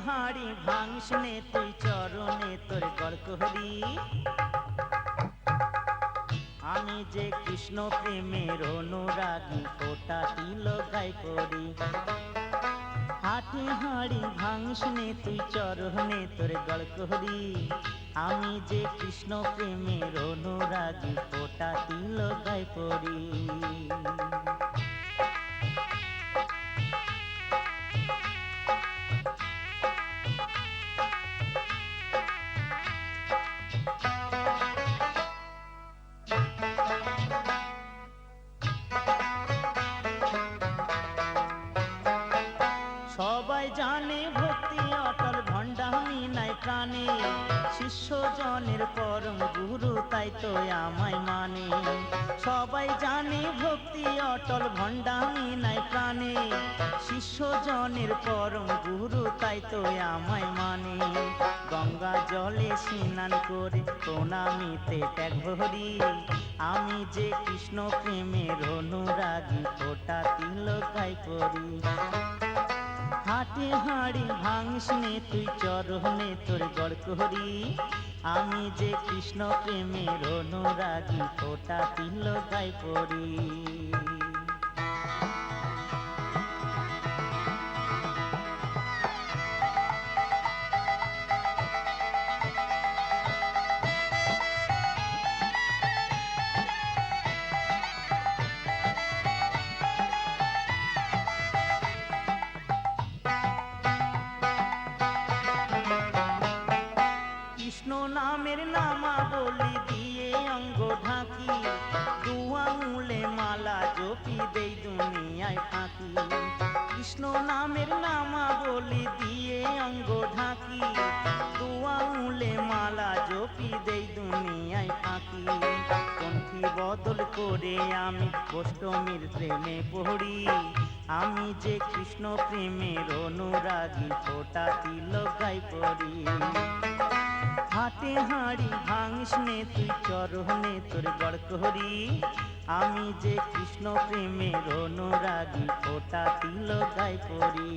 হাঁড়ি ভাঙিস নে তুই চরণে তোর গড় করি। আমি যে কৃষ্ণ প্রেমের অনুরাগী ফোঁটা তিলক গাই করি। হাঁটি হাঁড়ি ভাঙিস নে তুই চরণে তোর গড় করি। আমি যে কৃষ্ণ প্রেমের অনুরাগী ফোঁটা তিলক গাই করি। সবাই জানে ভক্তি অটল ভণ্ডামি নাই প্রাণে। শিষ্য জনের পরম গুরু তাই তো আমায় মানে। সবাই জানে ভক্তি অটল ভণ্ডামি নাই প্রাণে। শিষ্য জনের পরম গুরু তাই তো আমায় মানে। গঙ্গা জলে স্নান করে প্রণামিতে ত্যাগ ভরি। আমি যে কৃষ্ণ প্রেমের অনুরাগী ফোঁটা তিলক গাই করি। হাঁটি হাঁড়ি ভাঙিস নে তুই চরণে তোর গড় করি। আমি যে কৃষ্ণ প্রেমের অনুরাগী ফোঁটা তিলক গাই করি। কৃষ্ণ নামের নামা বলি দিয়ে অঙ্গ ঢাকি। দু আঙুলে মালা জপি দেই দুনিয়ায় ফাঁকি। কৃষ্ণ নামের নামা বলি দিয়ে অঙ্গ ঢাকি। দু আঙুলে মালা জপি দেই দুনিয়ায় ফাঁকি। পন্থী বদল করে আমি অষ্টমীর প্রেমে পড়ি। আমি যে কৃষ্ণ প্রেমের অনুরাগী ফোঁটা তিলক গাই করি। হাঁটি হাঁড়ি ভাঙিস নে তুই চরণে তোর গড় করি। আমি যে কৃষ্ণ প্রেমের অনুরাগী ফোঁটা তিলক গাই করি।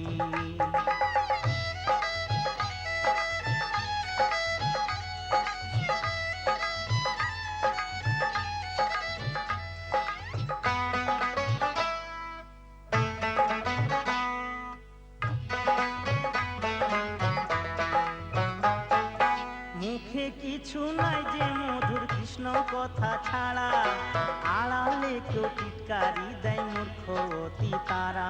মুখে কিছু নাই যে মধুর কৃষ্ণ কথা ছাড়া। আড়ালে কেউ টিটকারি দেয় মূর্খ অতি তারা।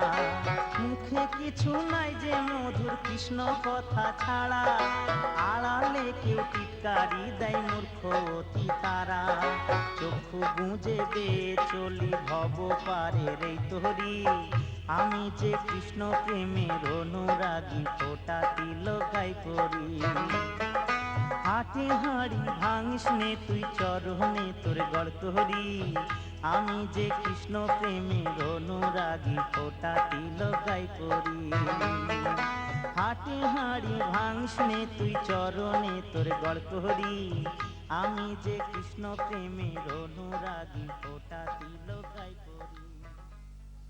মুখে কিছু নাই যে মধুর কৃষ্ণ কথা ছাড়া। আড়ালে কেউ টিটকারি দেয় মূর্খ অতি তারা। চক্ষু গুঁজে বে চলি ভব পারের এই তরি। আমি যে কৃষ্ণ প্রেমের অনুরাগী ফোঁটা তিলক গাই করি। হাঁটি হাঁড়ি ভাঙিস নে তুই চরণে তোর গড় করি। আমি যে কৃষ্ণ প্রেমের অনুরাগী ফোঁটা তিলক গাই করি। হাঁটি হাঁড়ি ভাঙিস নে তুই চরণে তোর গড় করি। আমি যে কৃষ্ণ প্রেমের অনুরাগী ফোঁটা তিলক গাই করি।